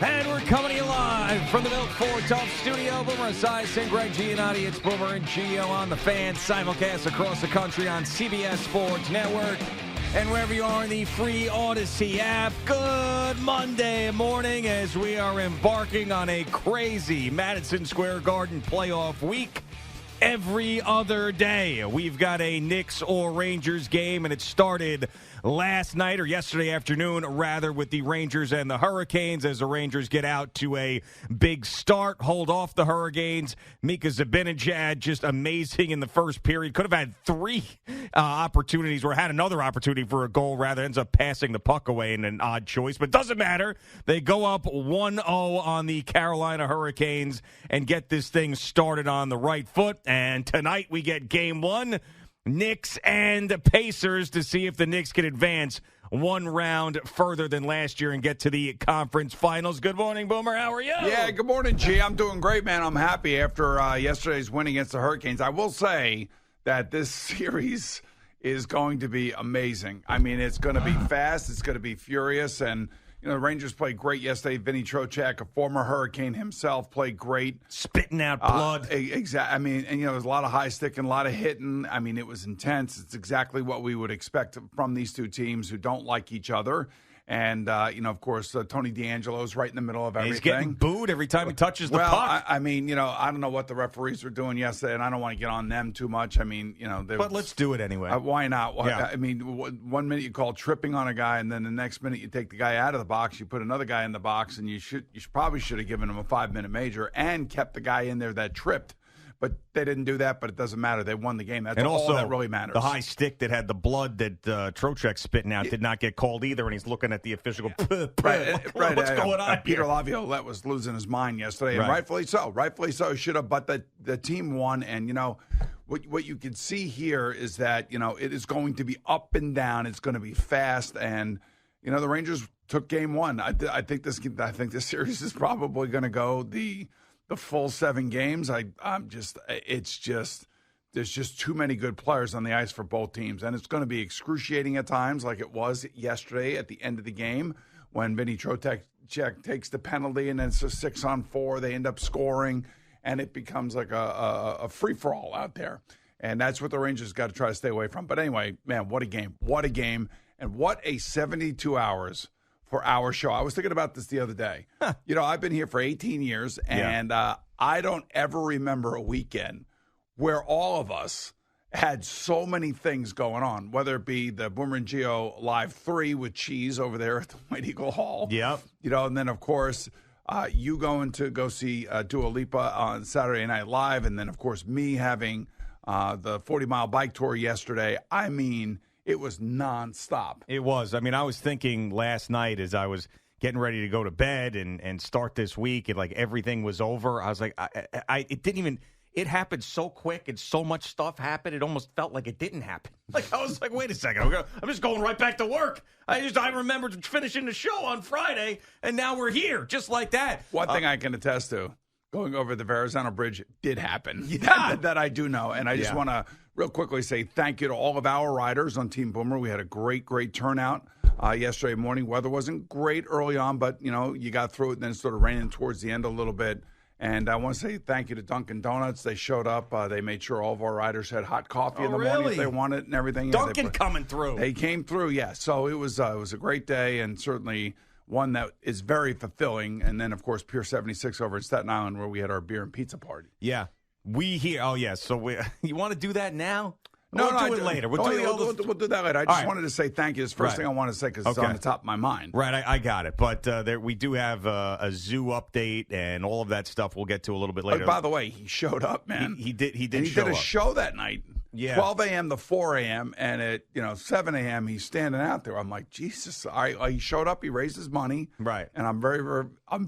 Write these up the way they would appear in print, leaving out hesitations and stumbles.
And we're coming to you live from the Built Ford Tough Studio. Boomer Esiason, Greg Giannotti. It's Boomer and Gio on the Fan. Simulcast across the country on CBS Sports Network. And wherever you are in the free Odyssey app, good Monday morning as we are embarking on a crazy Madison Square Garden playoff week. Every other day, we've got a Knicks or Rangers game, and it started last night, or yesterday afternoon, rather, with the Rangers and the Hurricanes as the Rangers get out to a big start, hold off the Hurricanes. Mika Zibanejad, just amazing in the first period. Could have had three opportunities, or had another opportunity for a goal, rather. Ends up passing the puck away in an odd choice, but doesn't matter. They go up 1-0 on the Carolina Hurricanes and get this thing started on the right foot. And tonight we get game one, Knicks and Pacers, to see if the Knicks can advance one round further than last year and get to the conference finals. Good morning, Boomer. How are you? Yeah, good morning, G. I'm doing great, man. I'm happy after yesterday's win against the Hurricanes. I will say that this series is going to be amazing. I mean, it's going to be fast. It's going to be furious. And, you know, the Rangers played great yesterday. Vinny Trocheck, a former Hurricane himself, played great. Spitting out blood. Exactly. I mean, and, you know, there's a lot of high sticking, a lot of hitting. I mean, it was intense. It's exactly what we would expect from these two teams who don't like each other. And, you know, of course, Tony DeAngelo's right in the middle of everything. He's getting booed every time he touches the puck. I mean, you know, I don't know what the referees were doing yesterday, and I don't want to get on them too much. I mean, you know. But let's do it anyway. Why not? Yeah. I mean, 1 minute you call tripping on a guy, and then the next minute you take the guy out of the box, you put another guy in the box, and you probably should have given him a 5-minute major and kept the guy in there that tripped. But they didn't do that, but it doesn't matter. They won the game. That's all that really matters. The high stick that had the blood that Trocheck's spitting out did not get called either, and he's looking at the official. Right. What's going on Peter here? Laviolette was losing his mind yesterday, and rightfully so. Rightfully so. Should have, but the team won, and, you know, what you can see here is that, you know, it is going to be up and down. It's going to be fast, and, you know, the Rangers took game one. I think this series is probably going to go the full 7 games. There's just too many good players on the ice for both teams, and it's going to be excruciating at times, like it was yesterday at the end of the game when Vinny Trocheck takes the penalty, and then it's a 6-on-4. They end up scoring, and it becomes like a free for all out there, and that's what the Rangers got to try to stay away from. But anyway, man, what a game! What a game! And what a 72 hours for our show. I was thinking about this the other day. You know, I've been here for 18 years, and I don't ever remember a weekend where all of us had so many things going on, whether it be the Boomer and Gio Live 3 with Cheese over there at the White Eagle Hall. Yep. You know, and then, of course, you going to go see Dua Lipa on Saturday Night Live, and then, of course, me having the 40-mile bike tour yesterday. I mean, it was nonstop. It was. I mean, I was thinking last night as I was getting ready to go to bed and start this week, and like everything was over. I was like, it didn't even. It happened so quick, and so much stuff happened. It almost felt like it didn't happen. Like I was like, wait a second, I'm just going right back to work. I remembered finishing the show on Friday, and now we're here, just like that. One thing I can attest to. Going over the Verrazano Bridge did happen. Yeah. that I do know. And I just want to real quickly say thank you to all of our riders on Team Boomer. We had a great turnout yesterday morning. Weather wasn't great early on, but, you know, you got through it and then it started raining towards the end a little bit. And I want to say thank you to Dunkin' Donuts. They showed up. They made sure all of our riders had hot coffee in the morning if they wanted and everything. Dunkin' coming through. They came through, yeah. So it was a great day, and certainly one that is very fulfilling. And then, of course, Pier 76 over in Staten Island, where we had our beer and pizza party. Yeah. We here. Oh, yeah. So you want to do that now? No, we'll do it later. We'll do that later. I just wanted to say thank you. It's the first thing I want to say because it's on the top of my mind. Right, I got it. But we do have a zoo update and all of that stuff we'll get to a little bit later. By the way, he showed up, man. He did He show did a up. show that night. Yeah. 12 a.m. to 4 a.m. and at 7 a.m. he's standing out there. I'm like, Jesus! He showed up. He raised his money. Right. And I'm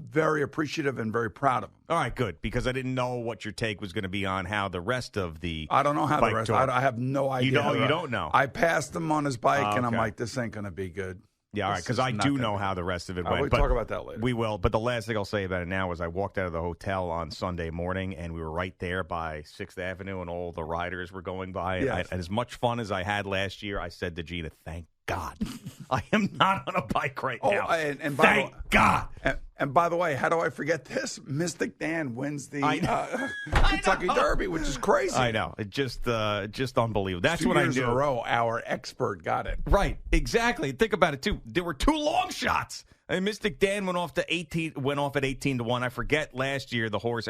very appreciative and very proud of him. All right, good, because I didn't know what your take was going to be on how the rest of the. I don't know how the rest. I have no idea. You don't know. I passed him on his bike, and I'm like, this ain't going to be good. Yeah, all right, because I do know how the rest of it went. We'll talk about that later. We will, but the last thing I'll say about it now is I walked out of the hotel on Sunday morning, and we were right there by 6th Avenue, and all the riders were going by. And, Yes. and as much fun as I had last year, I said to Gina, thank God. I am not on a bike right now. And thank God. And by the way, how do I forget this? Mystic Dan wins the Kentucky Derby, which is crazy. I know. It just unbelievable. That's 2 what I years knew. in a row, our expert got it. Right, exactly. Think about it too. There were 2 long shots. And Mystic Dan went off at 18-1. I forget last year the horse.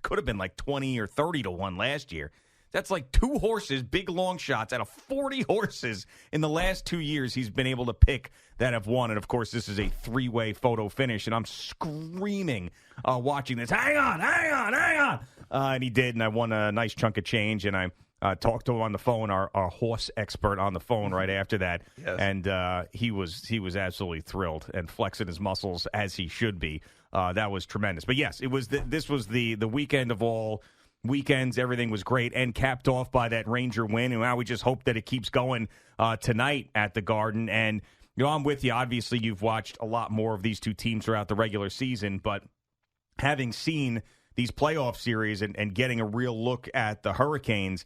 Could have been like 20 or 30-1 last year. That's like 2 horses, big long shots out of 40 horses in the last 2 years he's been able to pick that have won. And, of course, this is a 3-way photo finish, and I'm screaming watching this. Hang on. And he did, and I won a nice chunk of change, and I talked to him on the phone, our horse expert on the phone right after that. Yes. And he was absolutely thrilled and flexing his muscles as he should be. That was tremendous. But, yes, this was the weekend of all weekends. Everything was great and capped off by that Ranger win. And now we just hope that it keeps going tonight at the Garden. And, I'm with you. Obviously, you've watched a lot more of these 2 teams throughout the regular season. But having seen these playoff series and getting a real look at the Hurricanes,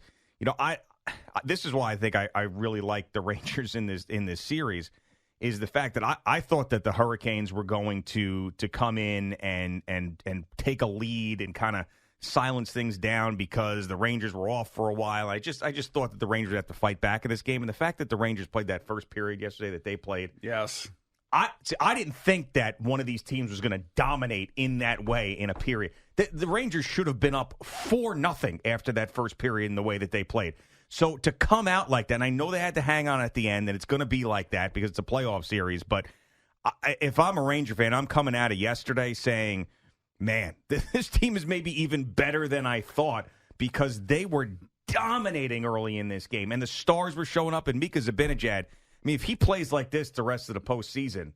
this is why I think I really like the Rangers in this series, is the fact that I thought that the Hurricanes were going to come in and take a lead and kind of silence things down because the Rangers were off for a while. I just thought that the Rangers would have to fight back in this game. And the fact that the Rangers played that first period yesterday that they played. Yes. I didn't think that one of these teams was going to dominate in that way in a period. The Rangers should have been up 4-0 after that first period in the way that they played. So to come out like that, and I know they had to hang on at the end, and it's going to be like that because it's a playoff series. But if I'm a Ranger fan, I'm coming out of yesterday saying, man, this team is maybe even better than I thought because they were dominating early in this game. And the stars were showing up, and Mika Zibanejad, if he plays like this the rest of the postseason,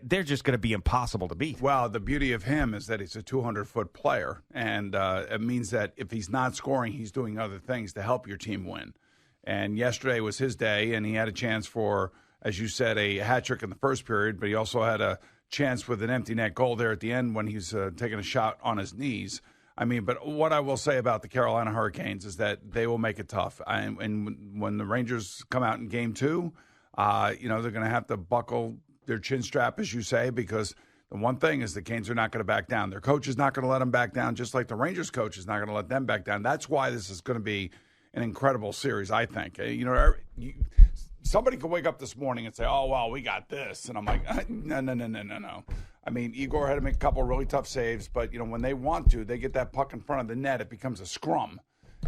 they're just going to be impossible to beat. Well, the beauty of him is that he's a 200-foot player, and it means that if he's not scoring, he's doing other things to help your team win. And yesterday was his day, and he had a chance for, as you said, a hat trick in the first period, but he also had a chance with an empty net goal there at the end when he's taking a shot on his knees. But what I will say about the Carolina Hurricanes is that they will make it tough. And when the Rangers come out in Game 2, they're going to have to buckle their chin strap, as you say, because the one thing is the Canes are not going to back down. Their coach is not going to let them back down, just like the Rangers coach is not going to let them back down. That's why this is going to be an incredible series, I think. Somebody could wake up this morning and say, oh, well, we got this. And I'm like, no. Igor had to make a couple of really tough saves, but, when they want to, they get that puck in front of the net, it becomes a scrum.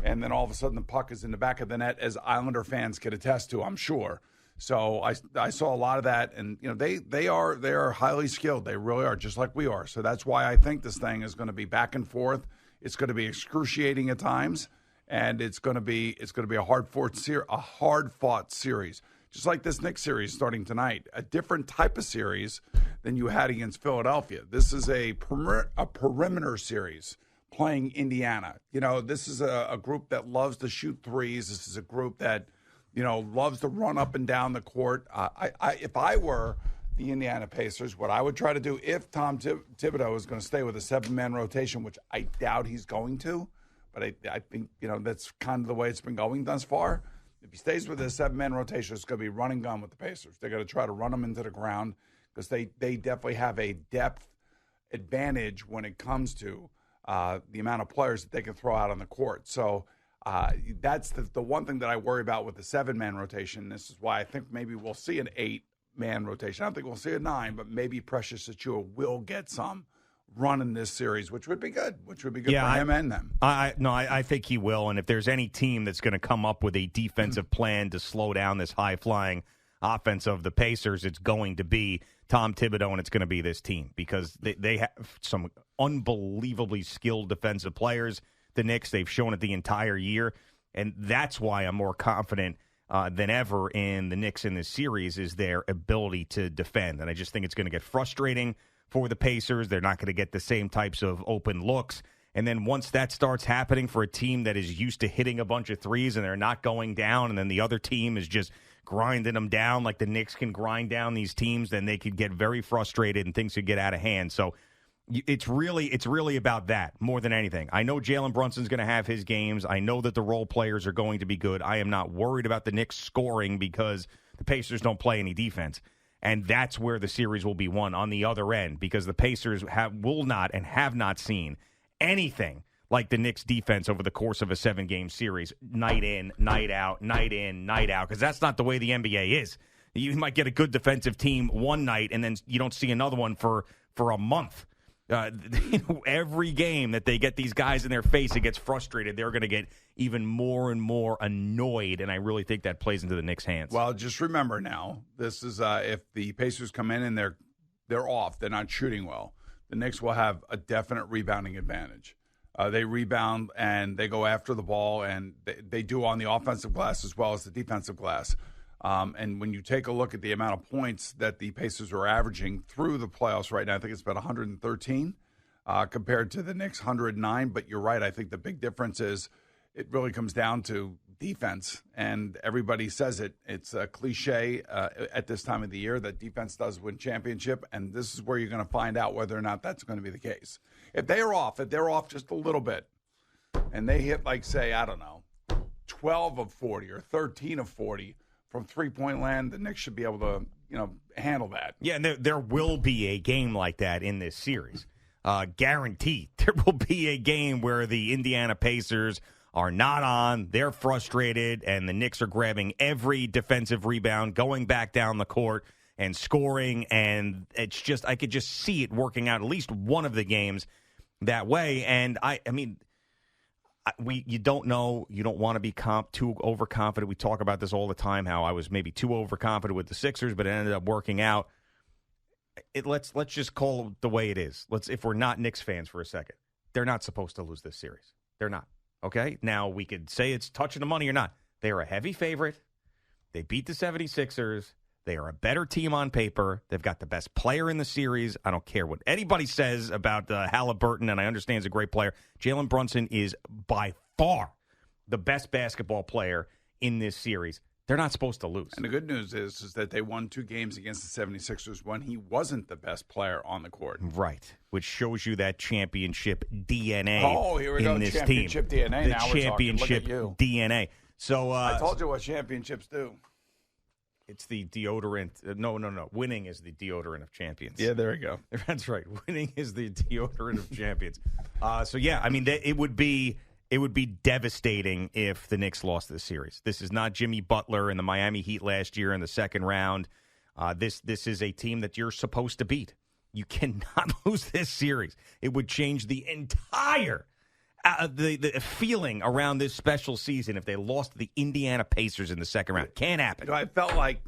And then all of a sudden the puck is in the back of the net, as Islander fans can attest to, I'm sure. So I saw a lot of that, and they are highly skilled. They really are, just like we are. So that's why I think this thing is going to be back and forth. It's going to be excruciating at times, and it's going to be a hard fought series, just like this Knicks series starting tonight. A different type of series than you had against Philadelphia. This is a perimeter series playing Indiana. This is a group that loves to shoot threes. This is a group that loves to run up and down the court. If I were the Indiana Pacers, what I would try to do, if Tom Thibodeau is going to stay with a 7-man rotation, which I doubt he's going to, but I think, that's kind of the way it's been going thus far. If he stays with a 7-man rotation, it's going to be run and gun with the Pacers. They're going to try to run them into the ground because they definitely have a depth advantage when it comes to the amount of players that they can throw out on the court. So, that's the one thing that I worry about with the 7-man rotation. This is why I think maybe we'll see an 8-man rotation. I don't think we'll see a 9, but maybe Precious Achiuwa will get some run in this series, which would be good. For him and them. I think he will. And if there's any team that's going to come up with a defensive plan to slow down this high-flying offense of the Pacers, it's going to be Tom Thibodeau, and it's going to be this team because they have some unbelievably skilled defensive players. The Knicks, they've shown it the entire year, and that's why I'm more confident than ever in the Knicks in this series is their ability to defend. And I just think it's going to get frustrating for the Pacers. They're not going to get the same types of open looks. And then once that starts happening for a team that is used to hitting a bunch of threes and they're not going down, and then the other team is just grinding them down like the Knicks can grind down these teams, then they could get very frustrated and things could get out of hand. So it's really about that more than anything. I know Jalen Brunson's going to have his games. I know that the role players are going to be good. I am not worried about the Knicks scoring because The Pacers don't play any defense. And that's where the series will be won on the other end, because the Pacers will not and have not seen anything like the Knicks defense over the course of a 7-game series, night in, night out, night in, night out, because that's not the way the NBA is. You might get a good defensive team one night, and then you don't see another one for a month. Every game that they get these guys in their face, it gets frustrated. They're going to get even more and more annoyed, and I really think that plays into the Knicks' hands. Well, just remember now, this is if the Pacers come in and they're off, they're not shooting well, the Knicks will have a definite rebounding advantage. They rebound and they go after the ball, and they do on the offensive glass as well as the defensive glass. And when you take a look at the amount of points that the Pacers are averaging through the playoffs right now, I think it's about 113 compared to the Knicks' 109. But you're right. I think the big difference is it really comes down to defense. And everybody says it. It's a cliche at this time of the year that defense does win championship. And this is where you're going to find out whether or not that's going to be the case. If they're off just a little bit, and they hit, like, say, I don't know, 12 of 40 or 13 of 40, from three-point land, the Knicks should be able to, handle that. Yeah, and there will be a game like that in this series. Guaranteed. There will be a game where the Indiana Pacers are not on, they're frustrated, and the Knicks are grabbing every defensive rebound, going back down the court and scoring, and it's just, I could just see it working out at least one of the games that way. And I mean, you don't know. You don't want to be too overconfident. We talk about this all the time, how I was maybe too overconfident with the Sixers, but it ended up working out. Let's just call it the way it is. If we're not Knicks fans for a second, they're not supposed to lose this series. They're not. Okay? Now, we could say it's touching the money or not. They are a heavy favorite. They beat the 76ers. They are a better team on paper. They've got the best player in the series. I don't care what anybody says about Halliburton, and I understand he's a great player. Jalen Brunson is by far the best basketball player in this series. They're not supposed to lose. And the good news is that they won 2 games against the 76ers when he wasn't the best player on the court. Right, which shows you that championship DNA here we in go, this championship team. DNA. The now championship we're talking. Look at you. DNA. So I told you what championships do. It's the deodorant. No. Winning is the deodorant of champions. Yeah, there we go. That's right. Winning is the deodorant of champions. So yeah, I mean, it would be devastating if the Knicks lost this series. This is not Jimmy Butler and the Miami Heat last year in the second round. This is a team that you're supposed to beat. You cannot lose this series. It would change the entire the feeling around this special season if they lost to the Indiana Pacers in the second round. Can't happen. I felt like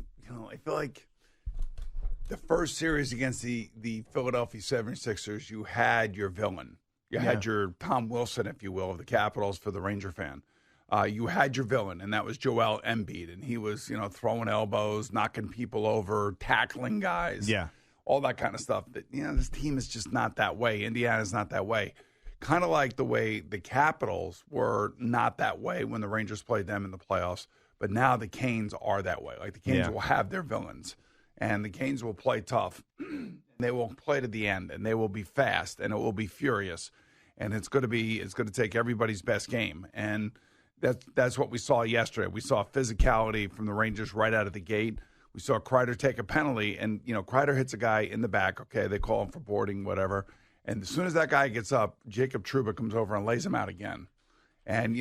the first series against the Philadelphia 76ers, you had your villain. You had your Tom Wilson, if you will, of the Capitals for the Ranger fan. You had your villain, and that was Joel Embiid, and he was, throwing elbows, knocking people over, tackling guys. Yeah. All that kind of stuff. This team is just not that way. Indiana's not that way. Kind of like the way the Capitals were not that way when the Rangers played them in the playoffs. But now the Canes are that way. Like, the Canes will have their villains, and the Canes will play tough. They will play to the end, and they will be fast, and it will be furious. And it's going to take everybody's best game. And that's what we saw yesterday. We saw physicality from the Rangers right out of the gate. We saw Kreider take a penalty, and, Kreider hits a guy in the back. Okay, they call him for boarding, whatever. And as soon as that guy gets up, Jacob Trouba comes over and lays him out again. And,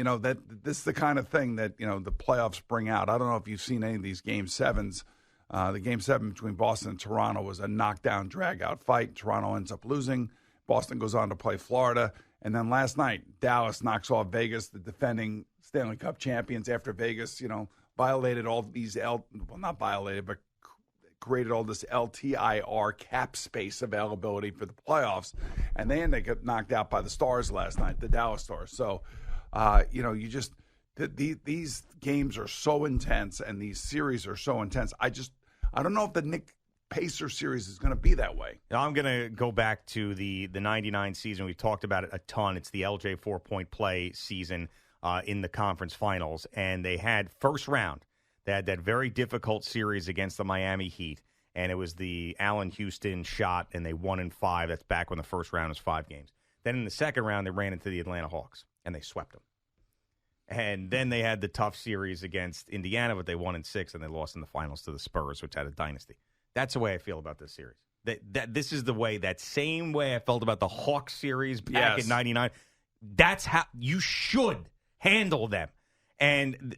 this is the kind of thing that, the playoffs bring out. I don't know if you've seen any of these Game 7s. The Game 7 between Boston and Toronto was a knockdown, drag-out fight. Toronto ends up losing. Boston goes on to play Florida. And then last night, Dallas knocks off Vegas, the defending Stanley Cup champions, after Vegas, violated all these not violated, but created all this LTIR cap space availability for the playoffs. And they ended up knocked out by the Stars last night, the Dallas Stars. So, these games are so intense and these series are so intense. I don't know if the Knicks Pacer series is going to be that way. Now, I'm going to go back to the 99 season. We've talked about it a ton. It's the LJ 4-point play season in the conference finals. And they had first round. They had that very difficult series against the Miami Heat. And it was the Allen Houston shot, and they won in 5. That's back when the first round was 5 games. Then in the second round, they ran into the Atlanta Hawks, and they swept them. And then they had the tough series against Indiana, but they won in 6, and they lost in the finals to the Spurs, which had a dynasty. That's the way I feel about this series. That this is that same way I felt about the Hawks series back in '99. That's how you should handle them. And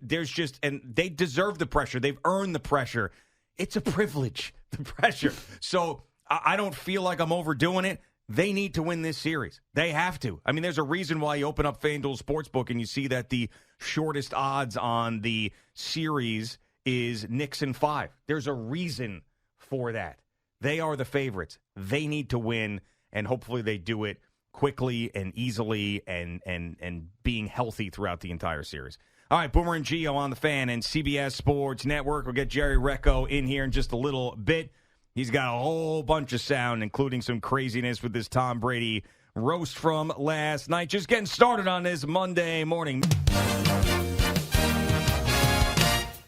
and they deserve the pressure. They've earned the pressure. It's a privilege, the pressure. So I don't feel like I'm overdoing it. They need to win this series. They have to. I mean, there's a reason why you open up FanDuel Sportsbook and you see that the shortest odds on the series is Knicks in 5. There's a reason for that. They are the favorites. They need to win, and hopefully they do it quickly and easily and being healthy throughout the entire series. All right, Boomer and Gio on the Fan and CBS Sports Network. We'll get Jerry Recco in here in just a little bit. He's got a whole bunch of sound, including some craziness with this Tom Brady roast from last night. Just getting started on this Monday morning.